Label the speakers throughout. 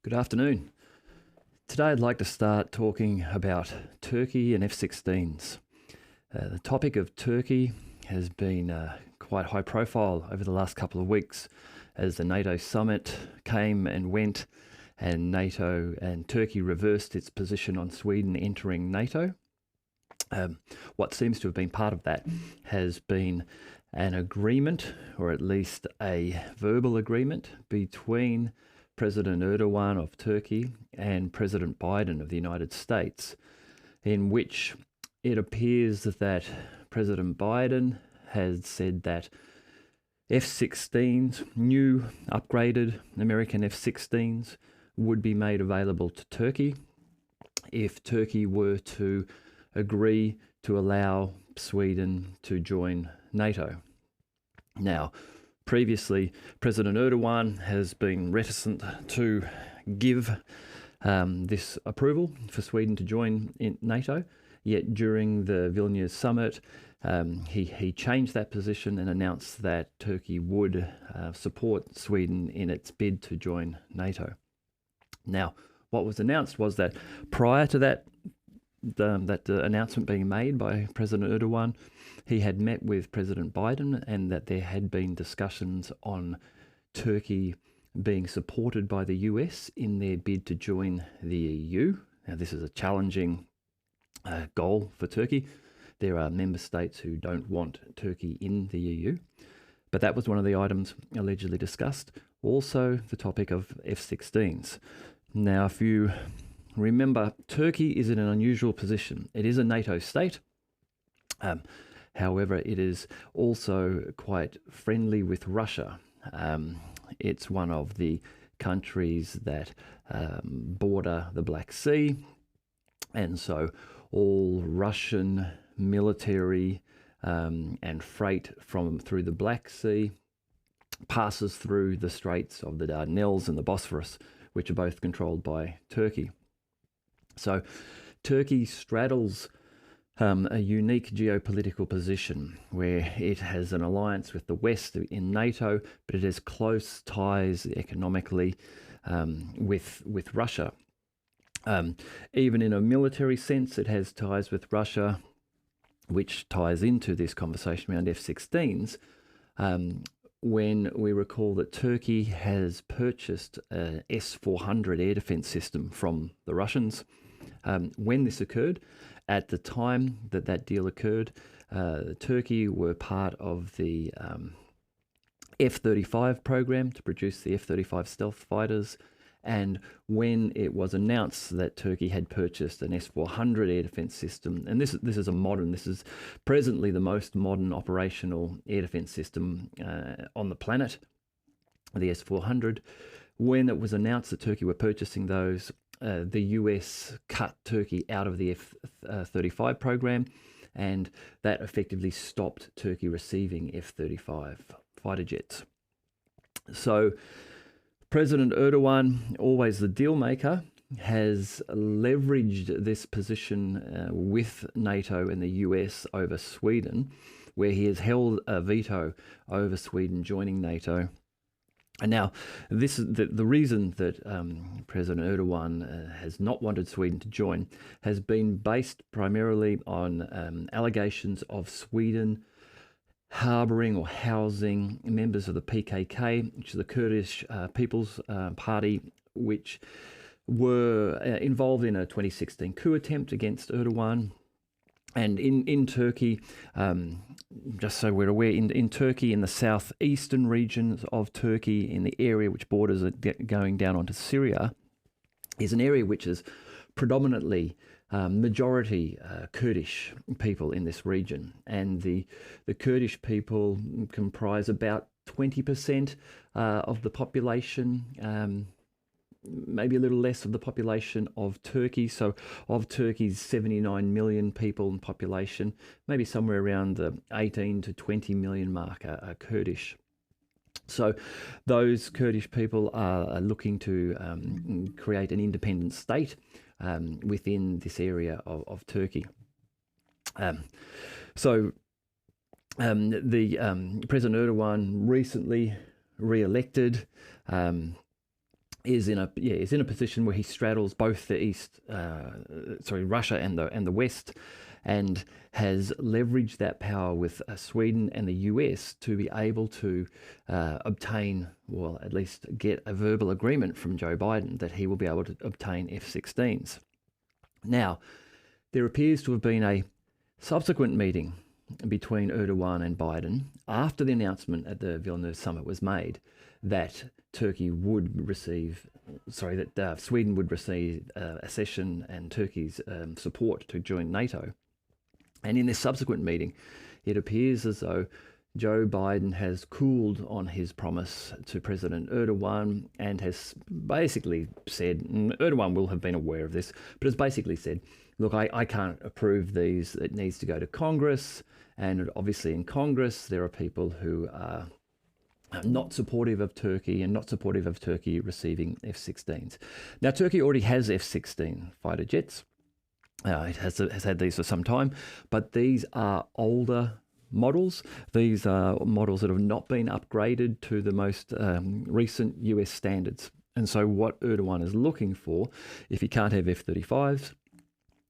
Speaker 1: Good afternoon. Today I'd like to start talking about Turkey and F-16s. The topic of Turkey has been quite high profile over the last couple of weeks as the NATO summit came and went, and NATO and Turkey reversed its position on Sweden entering NATO. What seems to have been part of that has been an agreement, or at least a verbal agreement, between President Erdogan of Turkey and President Biden of the United States, in which it appears that President Biden has said that F-16s, new upgraded American F-16s, would be made available to Turkey if Turkey were to agree to allow Sweden to join NATO. Now, previously, President Erdogan has been reticent to give this approval for Sweden to join in NATO, yet during the Vilnius summit, he changed that position and announced that Turkey would support Sweden in its bid to join NATO. Now, what was announced was that prior to that announcement being made by President Erdogan, he had met with President Biden, and that there had been discussions on Turkey being supported by the US in their bid to join the EU. Now, this is a challenging goal for Turkey. There are member states who don't want Turkey in the EU, but that was one of the items allegedly discussed. Also, the topic of F-16s. Now, if you remember, Turkey is in an unusual position. It is a NATO state. However, it is also quite friendly with Russia. It's one of the countries that border the Black Sea, and so all Russian military and freight through the Black Sea passes through the Straits of the Dardanelles and the Bosphorus, which are both controlled by Turkey. So Turkey straddles a unique geopolitical position where it has an alliance with the West in NATO, but it has close ties economically with Russia. Even in a military sense, it has ties with Russia, which ties into this conversation around F-16s. When we recall that Turkey has purchased an S-400 air defense system from the Russians. When this occurred, at the time that deal occurred, Turkey were part of the F-35 program to produce the F-35 stealth fighters. And when it was announced that Turkey had purchased an S-400 air defense system, and this is presently the most modern operational air defense system on the planet, the S-400. When it was announced that Turkey were purchasing those, the US cut Turkey out of the F-35 program, and that effectively stopped Turkey receiving F-35 fighter jets. So President Erdogan, always the deal maker, has leveraged this position with NATO and the US over Sweden, where he has held a veto over Sweden joining NATO. And now, this is the reason that President Erdogan has not wanted Sweden to join has been based primarily on allegations of Sweden harbouring or housing members of the PKK, which is the Kurdish People's Party, which were involved in a 2016 coup attempt against Erdogan. And in Turkey, just so we're aware, in Turkey, in the southeastern regions of Turkey, in the area which borders it going down onto Syria, is an area which is predominantly majority Kurdish people in this region. And the Kurdish people comprise about 20% of the population, maybe a little less of the population of Turkey. So of Turkey's 79 million people in population, maybe somewhere around the 18 to 20 million mark are Kurdish. So those Kurdish people are looking to create an independent state within this area of Turkey. The President Erdogan recently re-elected is in a position where he straddles both the Russia and the West, and has leveraged that power with Sweden and the US to be able to obtain, well, at least get a verbal agreement from Joe Biden that he will be able to obtain F-16s. Now, there appears to have been a subsequent meeting between Erdogan and Biden after the announcement at the Vilnius summit was made that Sweden would receive accession and Turkey's support to join NATO. And in this subsequent meeting, it appears as though Joe Biden has cooled on his promise to President Erdogan and has basically said, and Erdogan will have been aware of this, but has basically said, look, I can't approve these. It needs to go to Congress. And obviously in Congress, there are people who are not supportive of Turkey and not supportive of Turkey receiving F-16s. Now, Turkey already has F-16 fighter jets. It has had these for some time, but these are older models. These are models that have not been upgraded to the most recent US standards. And so what Erdogan is looking for, if he can't have F-35s,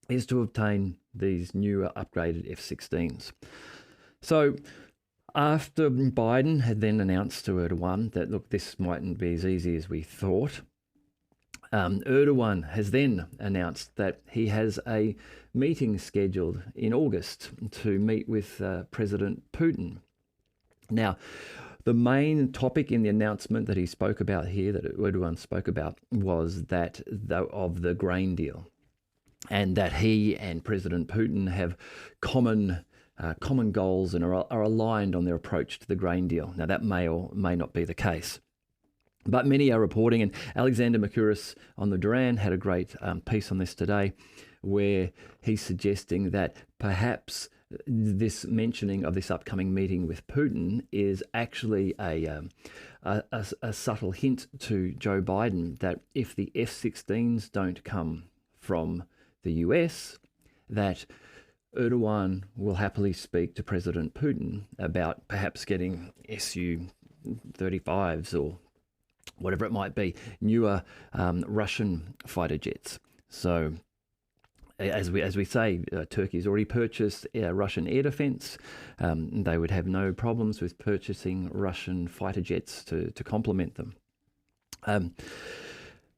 Speaker 1: is to obtain these newer upgraded F-16s. So after Biden had then announced to Erdogan that, look, this mightn't be as easy as we thought, Erdogan has then announced that he has a meeting scheduled in August to meet with President Putin. Now, the main topic in the announcement that he spoke about here, that Erdogan spoke about, was that of the grain deal, and that he and President Putin have common goals and are aligned on their approach to the grain deal. Now, that may or may not be the case. But many are reporting, and Alexander Mercouris on the Duran had a great piece on this today, where he's suggesting that perhaps this mentioning of this upcoming meeting with Putin is actually a subtle hint to Joe Biden that if the F-16s don't come from the US, that Erdogan will happily speak to President Putin about perhaps getting Su-35s or whatever it might be, newer Russian fighter jets. So, as we say, Turkey's already purchased Russian air defense. They would have no problems with purchasing Russian fighter jets to complement them.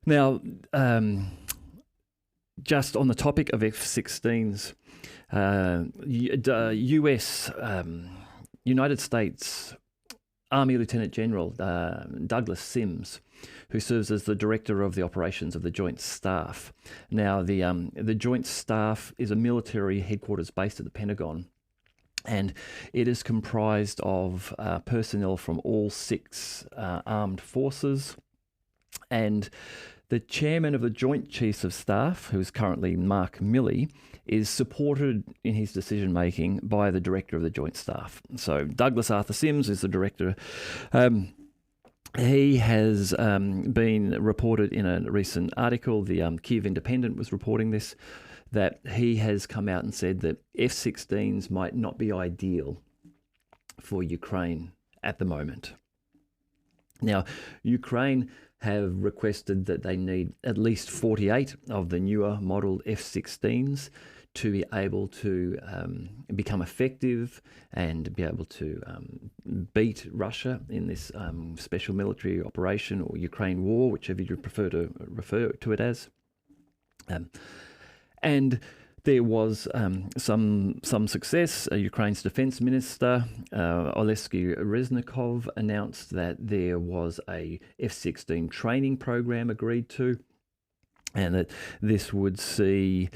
Speaker 1: Now, just on the topic of F-16s, United States Army Lieutenant General Douglas Sims, who serves as the director of the operations of the Joint Staff. Now, the Joint Staff is a military headquarters based at the Pentagon, and it is comprised of personnel from all 6 armed forces. And the chairman of the Joint Chiefs of Staff, who is currently Mark Milley, is supported in his decision-making by the director of the Joint Staff. So Douglas Arthur Sims is the director. He has been reported in a recent article, the Kyiv Independent was reporting this, that he has come out and said that F-16s might not be ideal for Ukraine at the moment. Now, Ukraine have requested that they need at least 48 of the newer model F-16s to be able to become effective and be able to beat Russia in this special military operation, or Ukraine war, whichever you prefer to refer to it as. And there was some success. Ukraine's defense minister, Oleksiy Reznikov, announced that there was a F-16 training program agreed to, and that this would see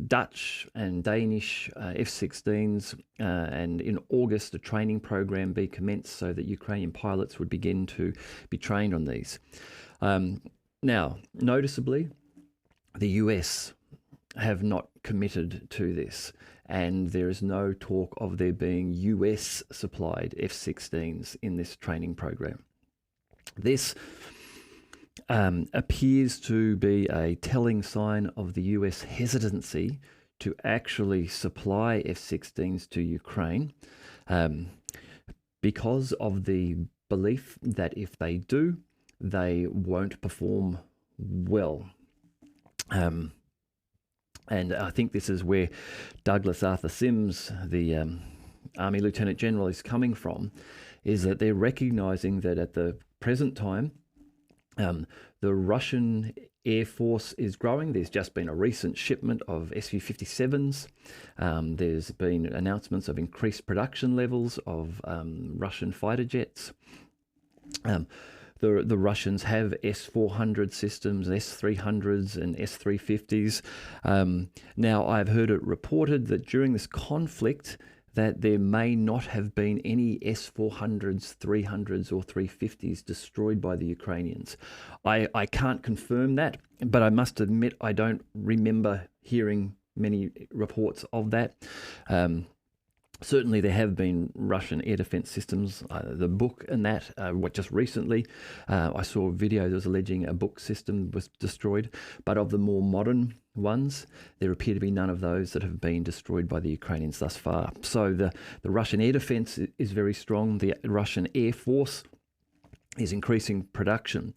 Speaker 1: Dutch and Danish F-16s, and in August a training program be commenced so that Ukrainian pilots would begin to be trained on these. Now, noticeably, the US have not committed to this, and there is no talk of there being US supplied F-16s in this training program. This appears to be a telling sign of the US hesitancy to actually supply F-16s to Ukraine because of the belief that if they do, they won't perform well. And I think this is where Douglas Arthur Sims, the Army Lieutenant General, is coming from, is that they're recognizing that at the present time, the Russian Air Force is growing. There's just been a recent shipment of Su-57s. There's been announcements of increased production levels of Russian fighter jets. The Russians have S-400 systems, S-300s and S-350s. Now, I've heard it reported that during this conflict that there may not have been any S-400s, 300s or 350s destroyed by the Ukrainians. I can't confirm that, but I must admit I don't remember hearing many reports of that. Certainly there have been Russian air defense systems, the Buk and that, just recently. I saw videos alleging a Buk system was destroyed, but of the more modern ones, there appear to be none of those that have been destroyed by the Ukrainians thus far. So the Russian air defense is very strong. The Russian Air Force is increasing production.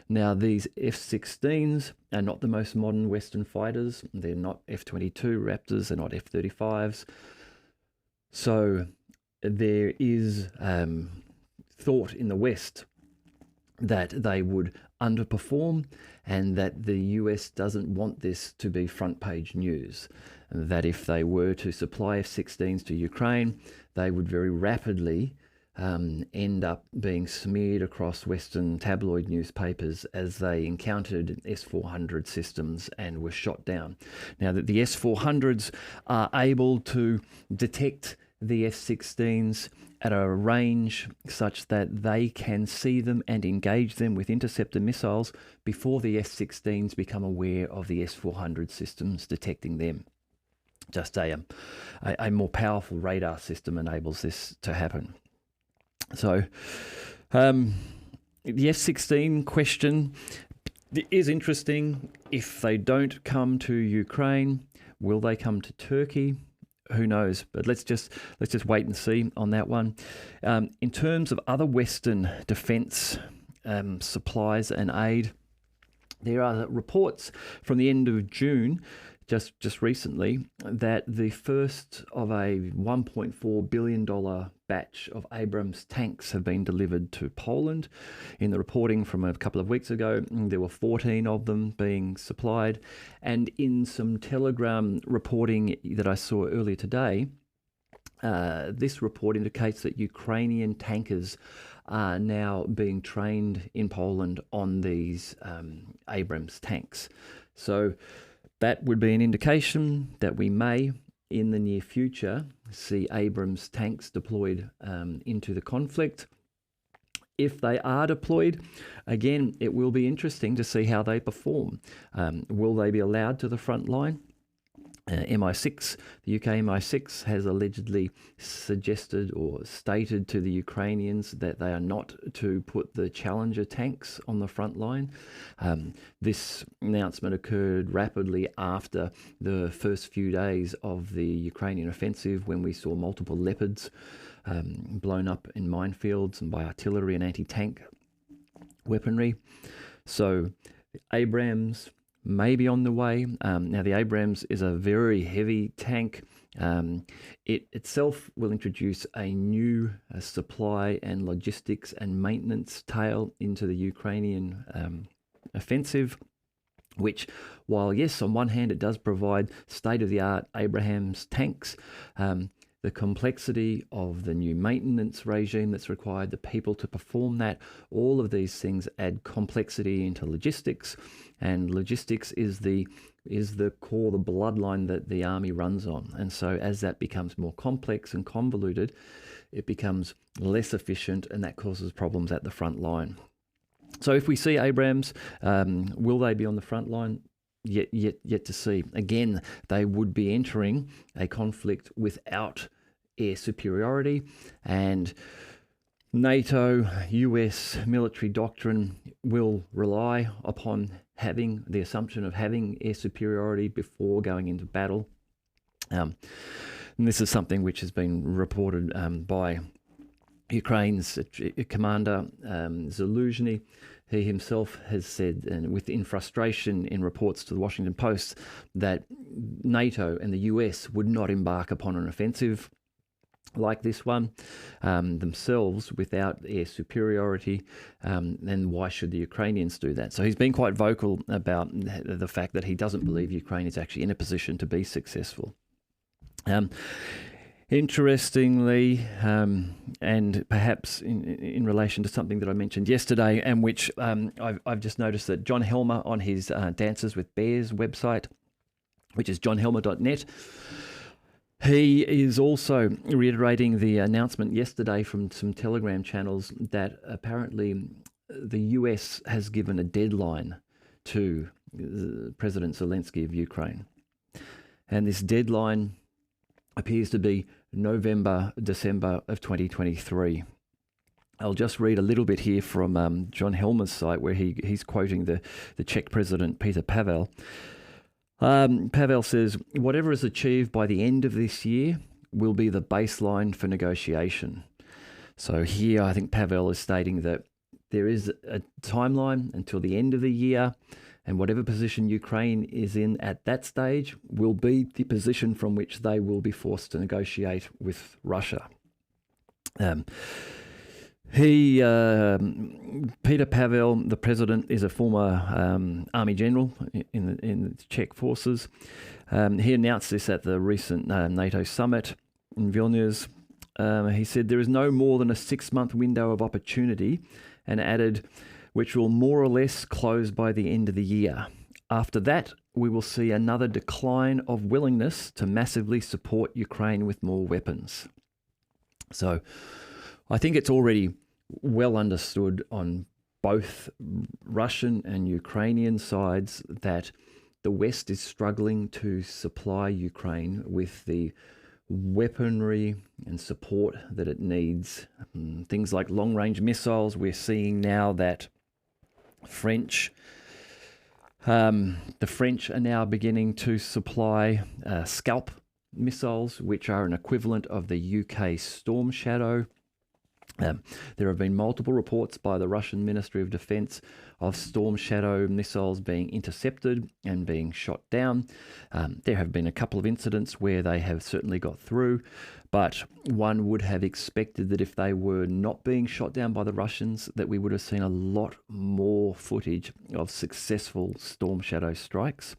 Speaker 1: Now, these F-16s are not the most modern Western fighters. They're not F-22 Raptors, they're not F-35s. So there is thought in the West that they would underperform and that the US doesn't want this to be front page news. That if they were to supply F-16s to Ukraine, they would very rapidly end up being smeared across Western tabloid newspapers as they encountered S-400 systems and were shot down. Now, that the S-400s are able to detect the F-16s at a range such that they can see them and engage them with interceptor missiles before the F-16s become aware of the S-400 systems detecting them. Just a more powerful radar system enables this to happen. So the F-16 question is interesting. If they don't come to Ukraine, will they come to Turkey? Who knows? But let's just wait and see on that one. In terms of other Western defence supplies and aid, there are reports from the end of June, just recently, that the first of a $1.4 billion batch of Abrams tanks have been delivered to Poland. In the reporting from a couple of weeks ago, there were 14 of them being supplied. And in some Telegram reporting that I saw earlier today, this report indicates that Ukrainian tankers are now being trained in Poland on these Abrams tanks. So that would be an indication that we may, in the near future, see Abrams tanks deployed into the conflict. If they are deployed, again, it will be interesting to see how they perform. Will they be allowed to the front line? MI6, the UK MI6 has allegedly suggested or stated to the Ukrainians that they are not to put the Challenger tanks on the front line. This announcement occurred rapidly after the first few days of the Ukrainian offensive, when we saw multiple Leopards blown up in minefields and by artillery and anti-tank weaponry. So Abrams may be on the way. Now, the Abrams is a very heavy tank. It itself will introduce a new supply and logistics and maintenance tail into the Ukrainian offensive, which, while yes, on one hand it does provide state-of-the-art Abrams tanks, the complexity of the new maintenance regime that's required, the people to perform that, all of these things add complexity into logistics, and logistics is the core, the bloodline that the army runs on. And so as that becomes more complex and convoluted, it becomes less efficient, and that causes problems at the front line. So if we see Abrams, will they be on the front line? Yet to see. Again, they would be entering a conflict without air superiority, and NATO, US military doctrine will rely upon having the assumption of having air superiority before going into battle. And this is something which has been reported by Ukraine's commander, Zaluzhny, he himself has said, and in frustration in reports to the Washington Post, that NATO and the US would not embark upon an offensive like this one themselves without air superiority, then why should the Ukrainians do that? So he's been quite vocal about the fact that he doesn't believe Ukraine is actually in a position to be successful. Interestingly, and perhaps in relation to something that I mentioned yesterday, and which I've just noticed that John Helmer on his Dances with Bears website, which is johnhelmer.net, he is also reiterating the announcement yesterday from some Telegram channels that apparently the US has given a deadline to President Zelensky of Ukraine. And this deadline appears to be November, December of 2023. I'll just read a little bit here from John Helmer's site where he's quoting the Czech president, Petr Pavel. Pavel says, whatever is achieved by the end of this year will be the baseline for negotiation. So here I think Pavel is stating that there is a timeline until the end of the year, and whatever position Ukraine is in at that stage will be the position from which they will be forced to negotiate with Russia. Petr Pavel, the president, is a former army general in the Czech forces. He announced this at the recent NATO summit in Vilnius. He said there is no more than a 6-month window of opportunity, and added, which will more or less close by the end of the year. After that, we will see another decline of willingness to massively support Ukraine with more weapons. So I think it's already well understood on both Russian and Ukrainian sides that the West is struggling to supply Ukraine with the weaponry and support that it needs. Things like long-range missiles. We're seeing now that the French are now beginning to supply Scalp missiles, which are an equivalent of the UK Storm Shadow. There have been multiple reports by the Russian Ministry of Defense of Storm Shadow missiles being intercepted and being shot down. There have been a couple of incidents where they have certainly got through, but one would have expected that if they were not being shot down by the Russians, that we would have seen a lot more footage of successful Storm Shadow strikes.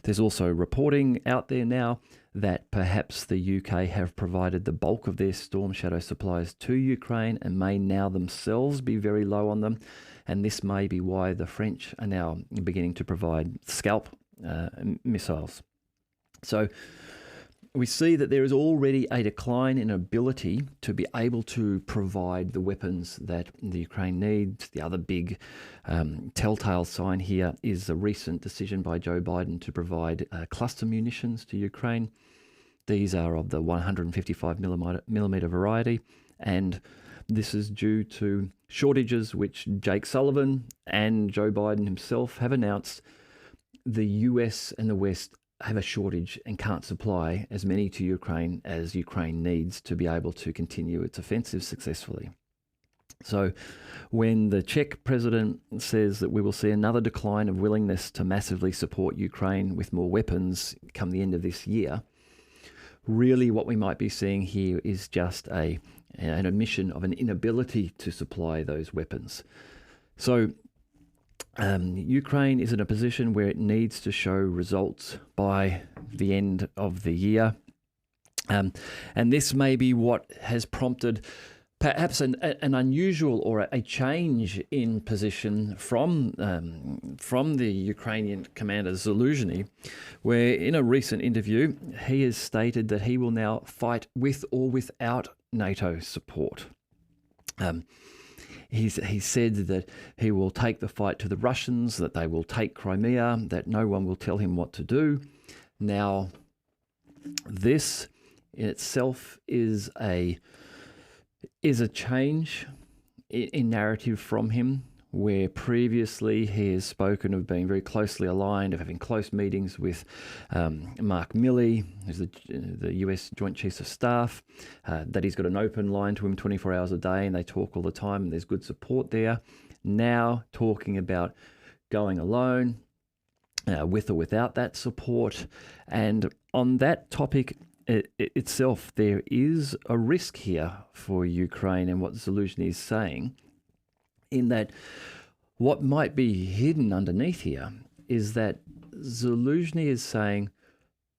Speaker 1: There's also reporting out there now that perhaps the UK have provided the bulk of their Storm Shadow supplies to Ukraine and may now themselves be very low on them. And this may be why the French are now beginning to provide Scalp missiles. So we see that there is already a decline in ability to be able to provide the weapons that the Ukraine needs. The other big telltale sign here is the recent decision by Joe Biden to provide cluster munitions to Ukraine. These are of the 155 millimeter variety, and this is due to shortages which Jake Sullivan and Joe Biden himself have announced. The US and the West have a shortage and can't supply as many to Ukraine as Ukraine needs to be able to continue its offensive successfully. So when the Czech president says that we will see another decline of willingness to massively support Ukraine with more weapons come the end of this year, really what we might be seeing here is just an admission of an inability to supply those weapons. So Ukraine is in a position where it needs to show results by the end of the year. And this may be what has prompted perhaps an unusual or a change in position from the Ukrainian commander Zaluzhny, where in a recent interview he has stated that he will now fight with or without NATO support. He said that he will take the fight to the Russians, that they will take Crimea, that no one will tell him what to do. Now, this in itself is a change in narrative from him. where previously he has spoken of being very closely aligned, of having close meetings with Mark Milley, who's the US Joint Chiefs of Staff, that he's got an open line to him 24 hours a day and they talk all the time and there's good support there. Now talking about going alone, with or without that support. And on that topic itself, there is a risk here for Ukraine and what Zaluzhny is saying, in that what might be hidden underneath here is that Zaluzhny is saying,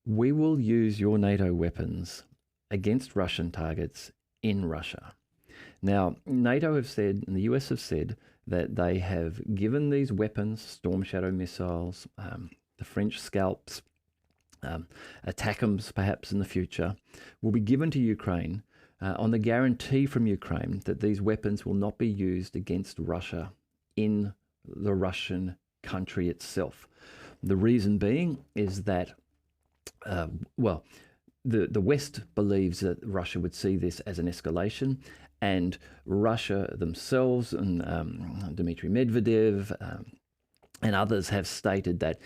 Speaker 1: we will use your NATO weapons against Russian targets in Russia. Now, NATO have said, and the US have said, that they have given these weapons, Storm Shadow missiles, the French Scalps, ATACMS perhaps in the future, will be given to Ukraine on the guarantee from Ukraine that these weapons will not be used against Russia in the Russian country itself. The reason being is that, the West believes that Russia would see this as an escalation, and Russia themselves and Dmitry Medvedev and others have stated that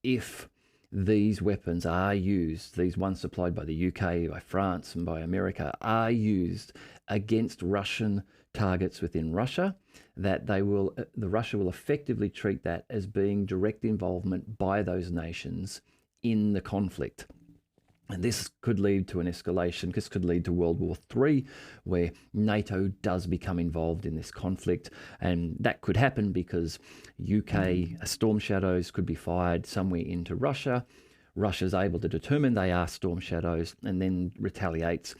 Speaker 1: if these weapons are used, these ones supplied by the UK, by France and by America, are used against Russian targets within Russia, that Russia will effectively treat that as being direct involvement by those nations in the conflict. And this could lead to an escalation. This could lead to World War III, where NATO does become involved in this conflict. And that could happen because UK Storm Shadows could be fired somewhere into Russia. Russia's able to determine they are Storm Shadows and then retaliates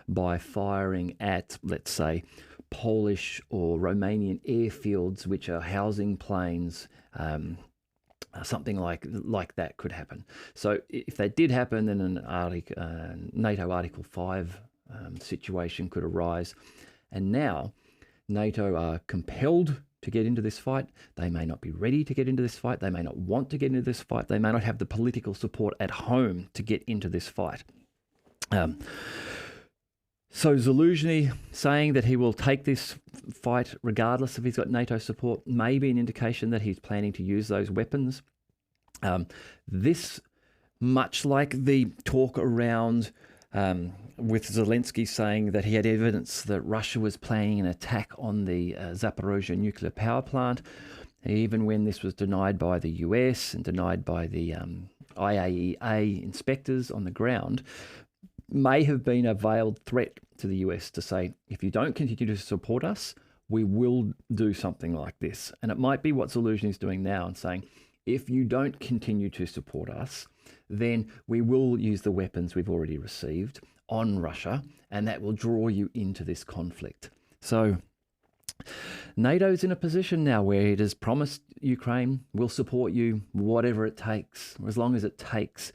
Speaker 1: by firing at, let's say, Polish or Romanian airfields, which are housing planes. Something like that could happen. So if that did happen, then an NATO Article 5 situation could arise. And now NATO are compelled to get into this fight. They may not be ready to get into this fight. They may not want to get into this fight. They may not have the political support at home to get into this fight. So Zaluzhny saying that he will take this fight regardless if he's got NATO support may be an indication that he's planning to use those weapons. This, much like the talk around with Zelensky saying that he had evidence that Russia was planning an attack on the Zaporozhye nuclear power plant, even when this was denied by the US and denied by the IAEA inspectors on the ground, may have been a veiled threat to the US to say, if you don't continue to support us, we will do something like this. And it might be what Zaluzhny is doing now and saying, if you don't continue to support us, then we will use the weapons we've already received on Russia, and that will draw you into this conflict. So NATO's in a position now where it has promised Ukraine, we'll support you, whatever it takes, as long as it takes.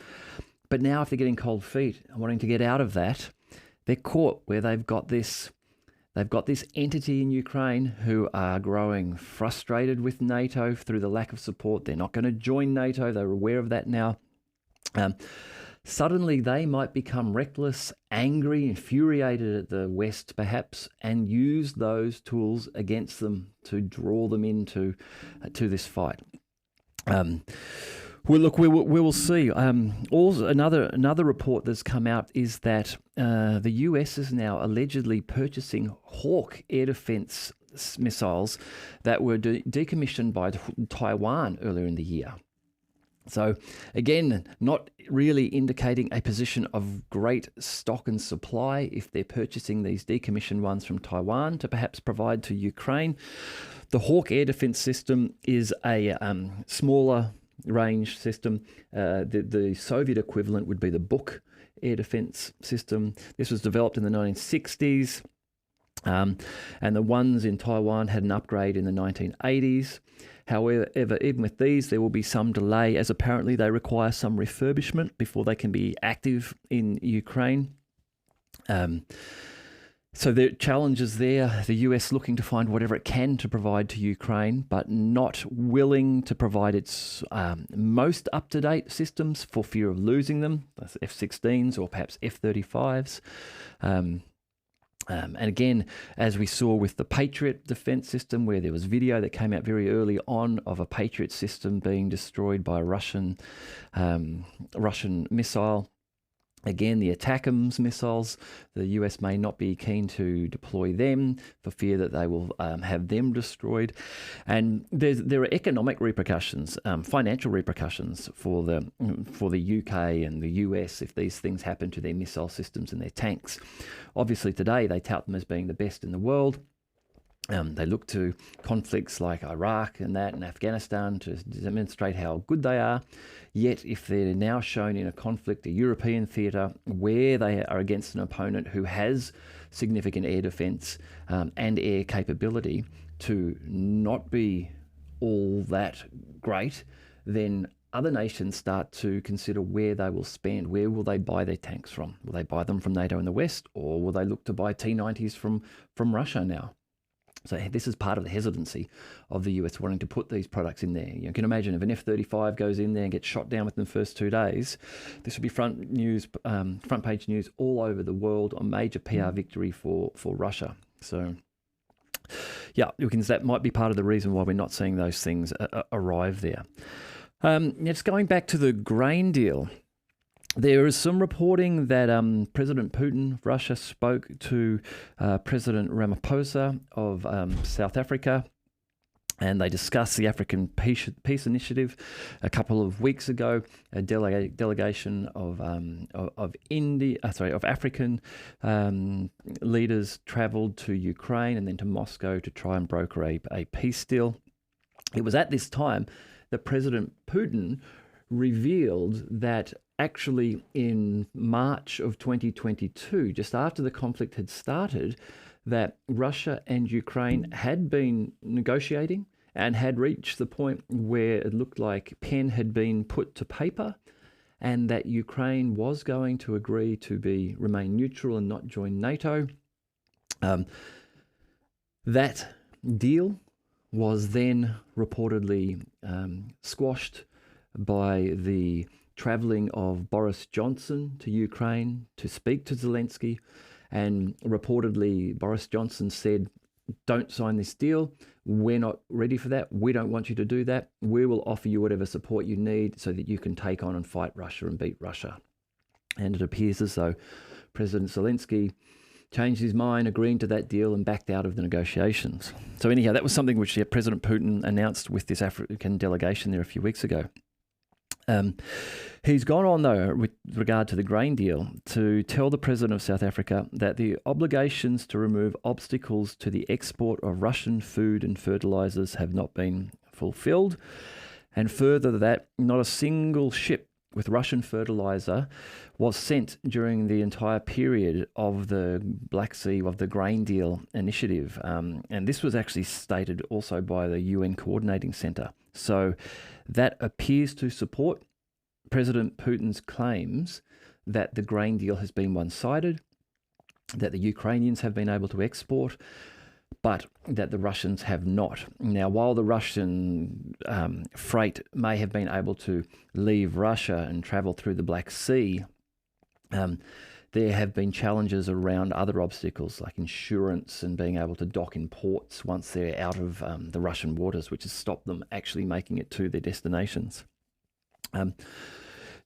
Speaker 1: But now if they're getting cold feet and wanting to get out of that, they're caught where they've got this entity in Ukraine who are growing frustrated with NATO through the lack of support. They're not going to join NATO. They're aware of that now. Suddenly they might become reckless, angry, infuriated at the West perhaps, and use those tools against them to draw them into to this fight. Well, look, we will see. Also, another report that's come out is that the US is now allegedly purchasing Hawk air defense missiles that were decommissioned by Taiwan earlier in the year. So again, not really indicating a position of great stock and supply if they're purchasing these decommissioned ones from Taiwan to perhaps provide to Ukraine. The Hawk air defense system is a smaller range system. The Soviet equivalent would be the Buk air defense system. This was developed in the 1960s, and the ones in Taiwan had an upgrade in the 1980s. However, even with these, there will be some delay, as apparently they require some refurbishment before they can be active in Ukraine. So there are challenges there. The US looking to find whatever it can to provide to Ukraine, but not willing to provide its most up-to-date systems for fear of losing them. That's F-16s or perhaps F-35s. And again, as we saw with the Patriot defense system, where there was video that came out very early on of a Patriot system being destroyed by a Russian missile. Again, the ATACMS missiles, the US may not be keen to deploy them for fear that they will have them destroyed. And there are economic repercussions, financial repercussions for the UK and the US if these things happen to their missile systems and their tanks. Obviously, today they tout them as being the best in the world. They look to conflicts like Iraq and Afghanistan to demonstrate how good they are. Yet, if they're now shown in a conflict, a European theatre, where they are against an opponent who has significant air defence and air capability to not be all that great, then other nations start to consider where they will spend. Where will they buy their tanks from? Will they buy them from NATO in the West, or will they look to buy T-90s from Russia now? So this is part of the hesitancy of the US wanting to put these products in there. You can imagine if an F-35 goes in there and gets shot down within the first 2 days, this would be front page news all over the world, a major PR victory for Russia. So yeah, that might be part of the reason why we're not seeing those things arrive there. Just going back to the grain deal. There is some reporting that President Putin of Russia spoke to President Ramaphosa of South Africa, and they discussed the African Peace Initiative. A couple of weeks ago, a delegation of African leaders travelled to Ukraine and then to Moscow to try and broker a peace deal. It was at this time that President Putin revealed that actually in March of 2022, just after the conflict had started, that Russia and Ukraine had been negotiating and had reached the point where it looked like pen had been put to paper, and that Ukraine was going to agree to remain neutral and not join NATO. That deal was then reportedly squashed by the travelling of Boris Johnson to Ukraine to speak to Zelensky, and reportedly Boris Johnson said, "Don't sign this deal. We're not ready for that. We don't want you to do that. We will offer you whatever support you need so that you can take on and fight Russia and beat Russia." And it appears as though President Zelensky changed his mind, agreeing to that deal, and backed out of the negotiations. So anyhow, that was something which President Putin announced with this African delegation there a few weeks ago. He's gone on, though, with regard to the grain deal, to tell the president of South Africa that the obligations to remove obstacles to the export of Russian food and fertilizers have not been fulfilled. And further, that not a single ship with Russian fertilizer was sent during the entire period of the Black Sea, of the grain deal initiative. And this was actually stated also by the UN Coordinating Center. So that appears to support President Putin's claims that the grain deal has been one-sided, that the Ukrainians have been able to export, but that the Russians have not. Now, while the Russian freight may have been able to leave Russia and travel through the Black Sea, there have been challenges around other obstacles like insurance and being able to dock in ports once they're out of the Russian waters, which has stopped them actually making it to their destinations.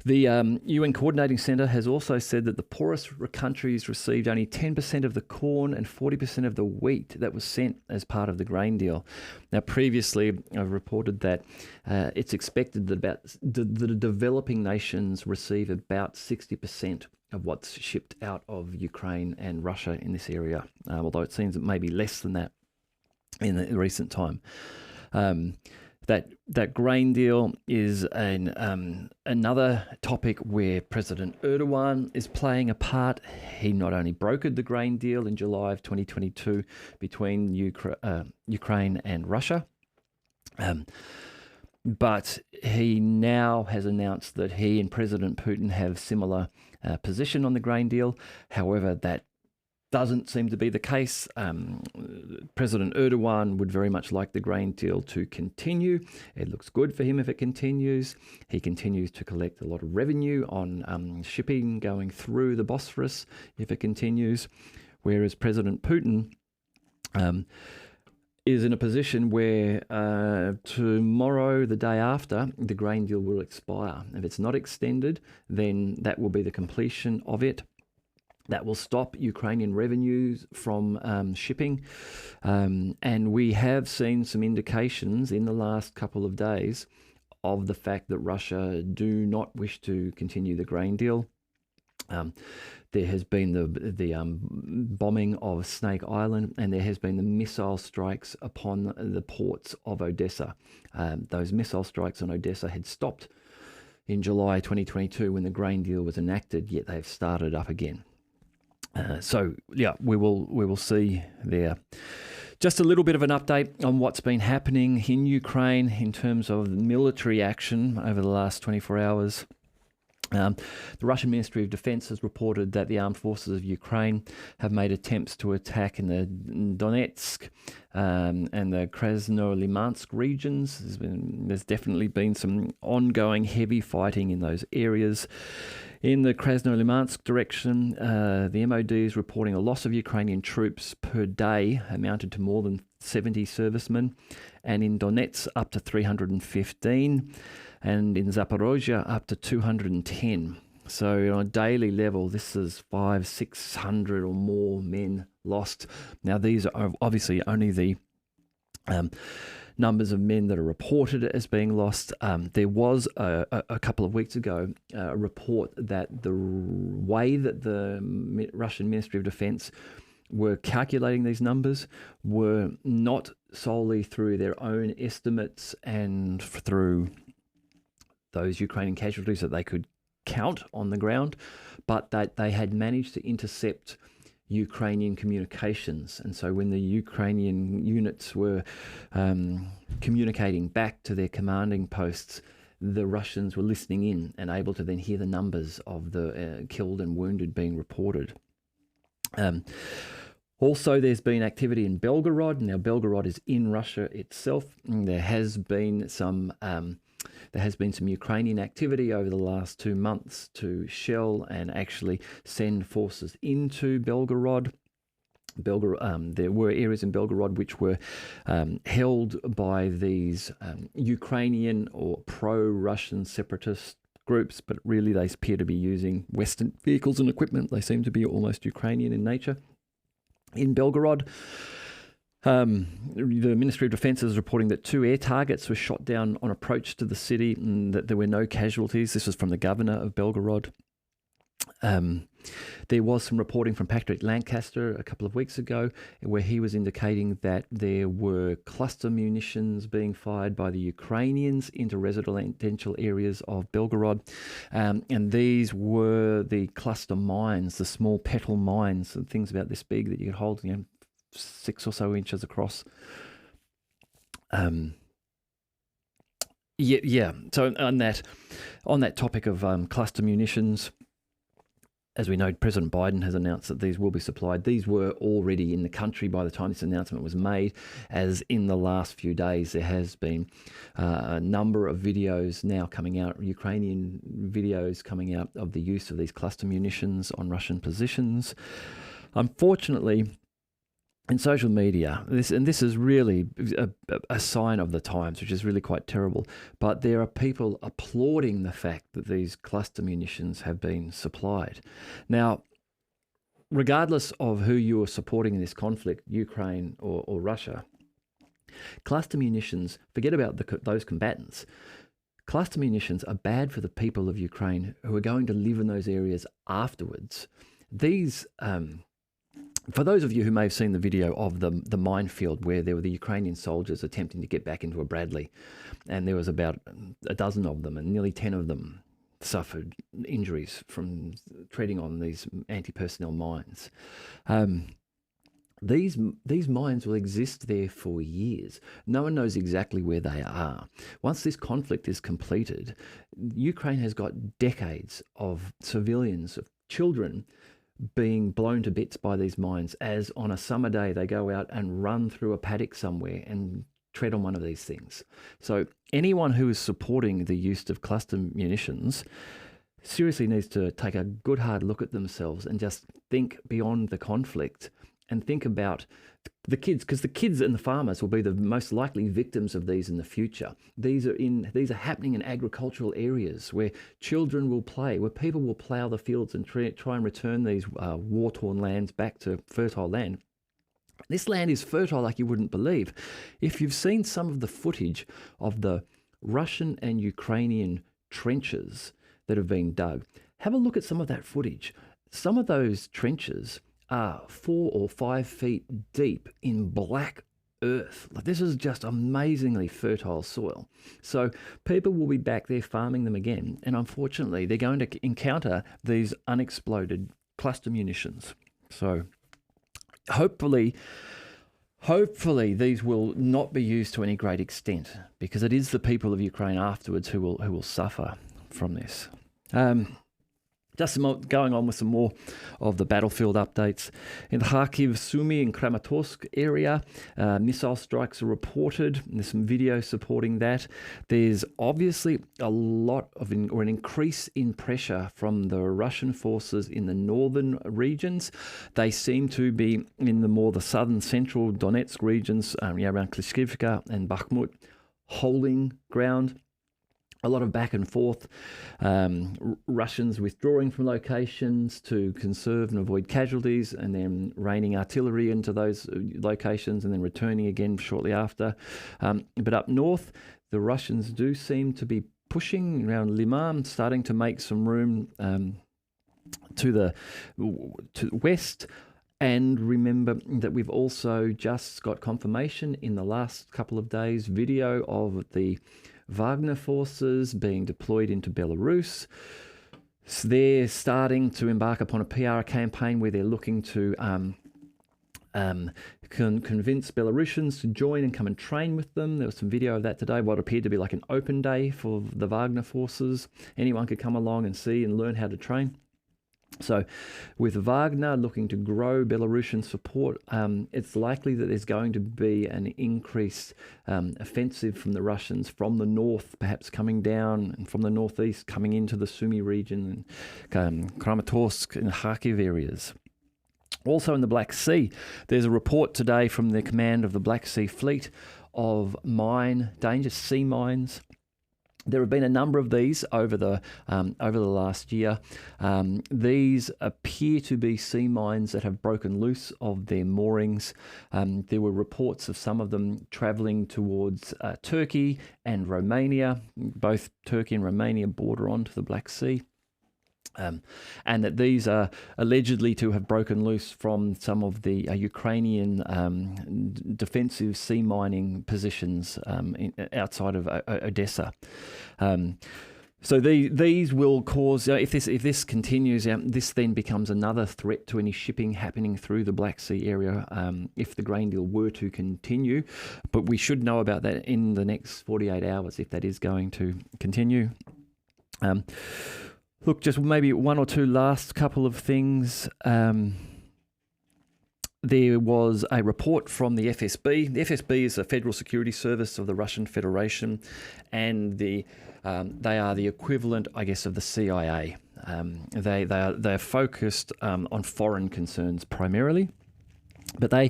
Speaker 1: The UN Coordinating Center has also said that the poorest countries received only 10% of the corn and 40% of the wheat that was sent as part of the grain deal. Now, previously, I've reported that it's expected that the developing nations receive about 60% of what's shipped out of Ukraine and Russia in this area, although it seems it may be less than that in the recent time. That grain deal is another topic where President Erdogan is playing a part. He not only brokered the grain deal in July of 2022 between Ukraine and Russia, but he now has announced that he and President Putin have similar position on the grain deal. However, that doesn't seem to be the case. President Erdogan would very much like the grain deal to continue. It looks good for him if it continues. He continues to collect a lot of revenue on shipping going through the Bosphorus if it continues. whereas President Putin is in a position where tomorrow, the day after, the grain deal will expire. If it's not extended, then that will be the completion of it. That will stop Ukrainian revenues from shipping. And we have seen some indications in the last couple of days of the fact that Russia do not wish to continue the grain deal. There has been the bombing of Snake Island, and there has been the missile strikes upon the ports of Odessa. Those missile strikes on Odessa had stopped in July 2022 when the grain deal was enacted, yet they've started up again. So yeah, we will see there. Just a little bit of an update on what's been happening in Ukraine in terms of military action over the last 24 hours. The Russian Ministry of Defense has reported that the armed forces of Ukraine have made attempts to attack in the Donetsk and the Krasnolimansk regions. There's definitely been some ongoing heavy fighting in those areas. In the Krasnolimansk direction, the MOD is reporting a loss of Ukrainian troops per day amounted to more than 70 servicemen, and in Donetsk up to 315. And in Zaporozhye up to 210. So on a daily level, this is 500-600 or more men lost. Now these are obviously only the numbers of men that are reported as being lost. There was a couple of weeks ago a report that the way that the Russian Ministry of Defense were calculating these numbers were not solely through their own estimates and through those Ukrainian casualties that they could count on the ground, but that they had managed to intercept Ukrainian communications. And so when the Ukrainian units were communicating back to their commanding posts, the Russians were listening in and able to then hear the numbers of the killed and wounded being reported. Also, there's been activity in Belgorod. Now, Belgorod is in Russia itself. There has been some Ukrainian activity over the last 2 months to shell and actually send forces into Belgorod. There were areas in Belgorod which were held by these Ukrainian or pro-Russian separatist groups, but really they appear to be using Western vehicles and equipment. They seem to be almost Ukrainian in nature. In Belgorod, the Ministry of Defense is reporting that 2 air targets were shot down on approach to the city and that there were no casualties. This was from the governor of Belgorod. There was some reporting from Patrick Lancaster a couple of weeks ago where he was indicating that there were cluster munitions being fired by the Ukrainians into residential areas of Belgorod. And these were the cluster mines, the small petal mines, and things about this big that you could hold, 6 or so inches across. So on that topic of cluster munitions, as we know, President Biden has announced that these will be supplied. These were already in the country by the time this announcement was made, as in the last few days there has been a number of videos now coming out, Ukrainian videos coming out of the use of these cluster munitions on Russian positions. Unfortunately, in social media, this is really a sign of the times, which is really quite terrible, but there are people applauding the fact that these cluster munitions have been supplied. Now, regardless of who you are supporting in this conflict, Ukraine or Russia, cluster munitions, forget about those combatants. Cluster munitions are bad for the people of Ukraine who are going to live in those areas afterwards. These... For those of you who may have seen the video of the minefield where there were the Ukrainian soldiers attempting to get back into a Bradley, and there was about a dozen of them, and nearly 10 of them suffered injuries from treading on these anti-personnel mines. These mines will exist there for years. No one knows exactly where they are. Once this conflict is completed, Ukraine has got decades of civilians, of children, being blown to bits by these mines, as on a summer day they go out and run through a paddock somewhere and tread on one of these things. So anyone who is supporting the use of cluster munitions seriously needs to take a good hard look at themselves and just think beyond the conflict and think about the kids, because the kids and the farmers will be the most likely victims of these in the future. These are happening in agricultural areas where children will play, where people will plough the fields and try and return these war-torn lands back to fertile land. This land is fertile like you wouldn't believe. If you've seen some of the footage of the Russian and Ukrainian trenches that have been dug, have a look at some of that footage. Some of those trenches are 4 or 5 feet deep in black earth. Like, this is just amazingly fertile soil. So people will be back there farming them again, and unfortunately they're going to encounter these unexploded cluster munitions. So hopefully these will not be used to any great extent, because it is the people of Ukraine afterwards who will suffer from this. Just going on with some more of the battlefield updates. In the Kharkiv, Sumy and Kramatorsk area, missile strikes are reported. There's some video supporting that. There's obviously a lot of an increase in pressure from the Russian forces in the northern regions. They seem to be in the southern central Donetsk regions, around Klishchivka and Bakhmut, holding ground. A lot of back and forth, Russians withdrawing from locations to conserve and avoid casualties, and then raining artillery into those locations and then returning again shortly after. But up north, the Russians do seem to be pushing around Liman, starting to make some room to the west. And remember that we've also just got confirmation in the last couple of days, video of the Wagner forces being deployed into Belarus. So they're starting to embark upon a PR campaign where they're looking to convince Belarusians to join and come and train with them. There was some video of that today, what appeared to be like an open day for the Wagner forces. Anyone could come along and see and learn how to train. So with Wagner looking to grow Belarusian support, it's likely that there's going to be an increased offensive from the Russians from the north, perhaps coming down, and from the northeast coming into the Sumy region and Kramatorsk and Kharkiv areas. Also in the Black Sea, there's a report today from the command of the Black Sea Fleet of dangerous sea mines. There have been a number of these over the last year. These appear to be sea mines that have broken loose of their moorings. There were reports of some of them travelling towards Turkey and Romania. Both Turkey and Romania border onto the Black Sea. And that these are allegedly to have broken loose from some of the Ukrainian defensive sea mining positions outside of Odessa. So these will cause, if this continues, this then becomes another threat to any shipping happening through the Black Sea area if the grain deal were to continue. But we should know about that in the next 48 hours if that is going to continue. Look, just maybe one or two last couple of things. There was a report from the FSB. The FSB is a federal security service of the Russian Federation, and they are the equivalent, I guess, of the CIA. They are focused on foreign concerns primarily. But they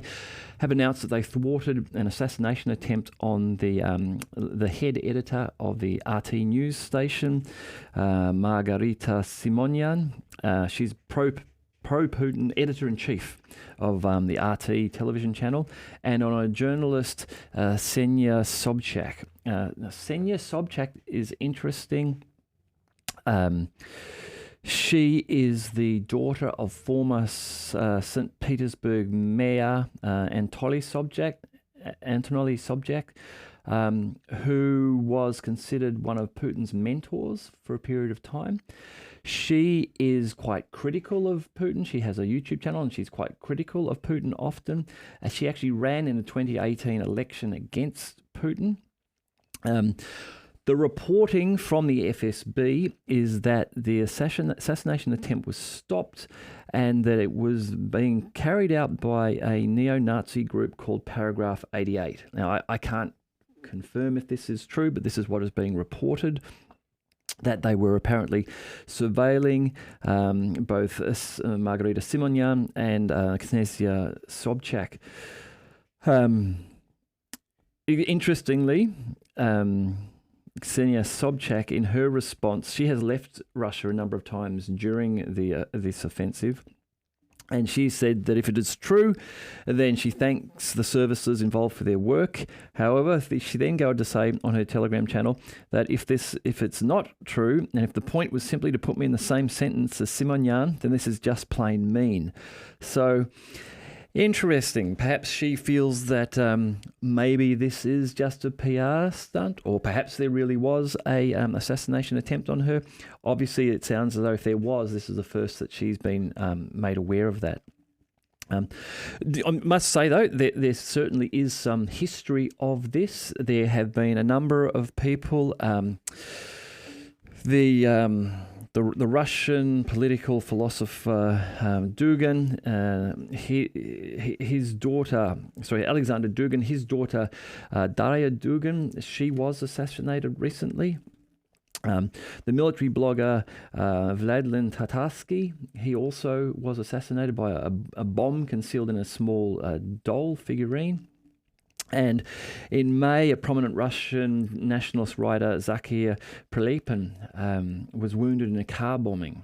Speaker 1: have announced that they thwarted an assassination attempt on the head editor of the RT news station, Margarita Simonyan. She's pro-Putin editor-in-chief of the RT television channel, and on a journalist, Ksenia Sobchak. Ksenia Sobchak is interesting. She is the daughter of former St. Petersburg mayor Anatoly Sobchak, who was considered one of Putin's mentors for a period of time. She is quite critical of Putin. She has a YouTube channel and she's quite critical of Putin often. She actually ran in the 2018 election against Putin. The reporting from the FSB is that the assassination attempt was stopped and that it was being carried out by a neo-Nazi group called Paragraph 88. Now, I can't confirm if this is true, but this is what is being reported. that they were apparently surveilling both Margarita Simonyan and Ksenija Sobchak. Interestingly, Ksenia Sobchak, in her response, she has left Russia a number of times during this offensive. And she said that if it is true, then she thanks the services involved for their work. However, she then goes to say on her Telegram channel that if it's not true, and if the point was simply to put me in the same sentence as Simonyan, then this is just plain mean. So, interesting. Perhaps she feels that maybe this is just a PR stunt, or perhaps there really was a assassination attempt on her. Obviously, it sounds as though if there was, this is the first that she's been made aware of that. I must say, though, there certainly is some history of this. There have been a number of people. The Russian political philosopher Dugin, his daughter, Alexander Dugin, his daughter Daria Dugin, she was assassinated recently. The military blogger Vladlen Tatarsky, he also was assassinated by a bomb concealed in a small doll figurine. And in May, a prominent Russian nationalist writer, Zakir Prilepin, was wounded in a car bombing.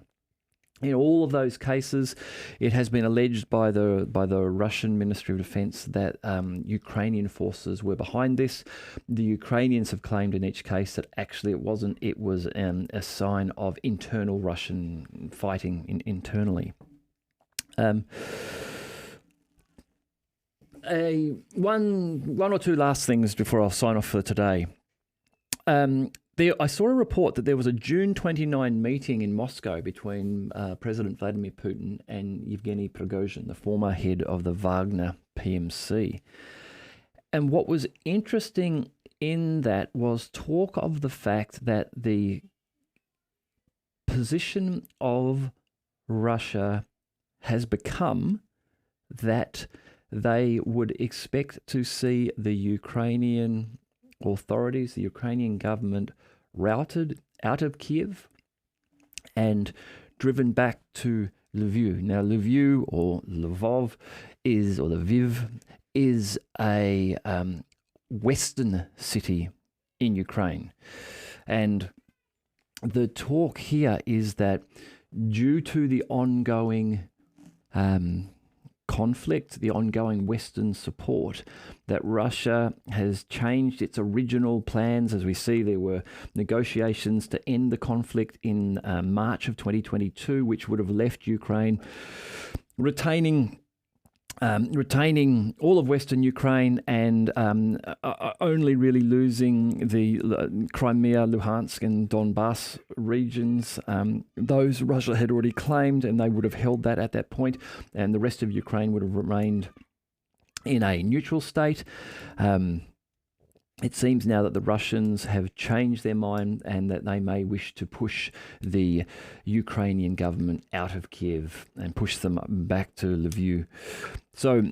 Speaker 1: In all of those cases, it has been alleged by the Russian Ministry of Defense that Ukrainian forces were behind this. The Ukrainians have claimed in each case that actually it wasn't. It was a sign of internal Russian fighting internally. One or two last things before I'll sign off for today. I saw a report that there was a June 29 meeting in Moscow between President Vladimir Putin and Yevgeny Prigozhin, the former head of the Wagner PMC. And what was interesting in that was talk of the fact that the position of Russia has become that they would expect to see the Ukrainian authorities, the Ukrainian government, routed out of Kiev and driven back to Lviv. Now, Lviv or Lvov is a western city in Ukraine. And the talk here is that due to the ongoing conflict, the ongoing Western support, that Russia has changed its original plans. As we see, there were negotiations to end the conflict in March of 2022, which would have left Ukraine retaining all of Western Ukraine and only really losing the Crimea, Luhansk and Donbass regions. Those Russia had already claimed, and they would have held that at that point, and the rest of Ukraine would have remained in a neutral state. It seems now that the Russians have changed their mind and that they may wish to push the Ukrainian government out of Kiev and push them back to Lviv. So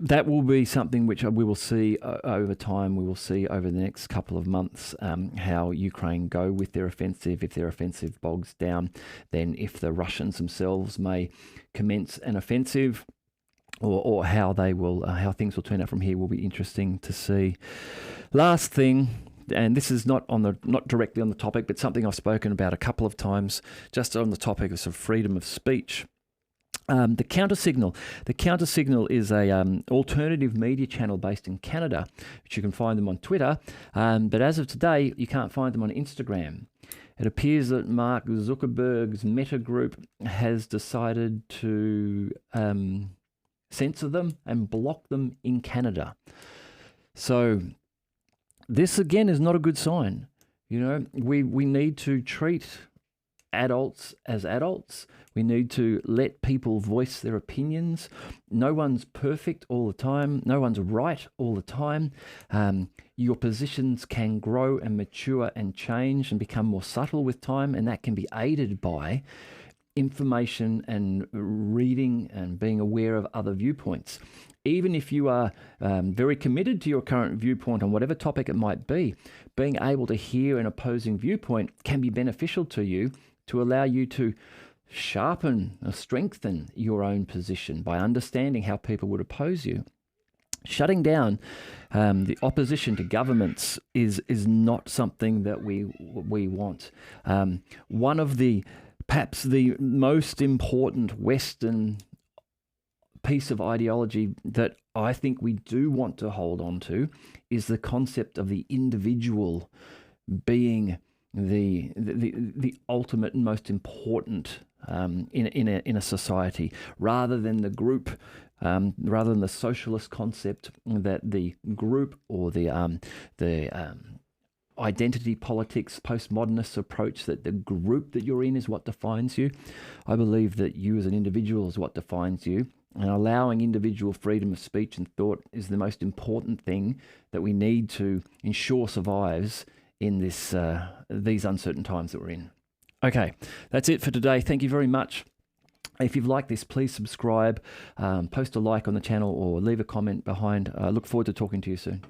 Speaker 1: that will be something which we will see over time. We will see over the next couple of months how Ukraine go with their offensive. If their offensive bogs down, then if the Russians themselves may commence an offensive, or how they will, how things will turn out from here will be interesting to see. Last thing, and this is not directly on the topic, but something I've spoken about a couple of times, just on the topic of sort of freedom of speech. The Countersignal. The Countersignal is a alternative media channel based in Canada, which you can find them on Twitter. But as of today, you can't find them on Instagram. It appears that Mark Zuckerberg's Meta Group has decided to censor them and block them in Canada. So this again is not a good sign. You know, we need to treat adults as adults. We need to let people voice their opinions. No one's perfect all the time. No one's right all the time. Your positions can grow and mature and change and become more subtle with time, and that can be aided by information and reading and being aware of other viewpoints. even if you are very committed to your current viewpoint on whatever topic it might be, being able to hear an opposing viewpoint can be beneficial to you to allow you to sharpen or strengthen your own position by understanding how people would oppose you. Shutting down the opposition to governments is not something that we want. One of the perhaps the most important Western piece of ideology that I think we do want to hold on to is the concept of the individual being the ultimate and most important in a society, rather than the group. Rather than the socialist concept that the group or the identity politics, postmodernist approach that the group that you're in is what defines you. I believe that you as an individual is what defines you, and allowing individual freedom of speech and thought is the most important thing that we need to ensure survives in these uncertain times that we're in. Okay, that's it for today. Thank you very much. If you've liked this, please subscribe, post a like on the channel, or leave a comment behind. I look forward to talking to you soon.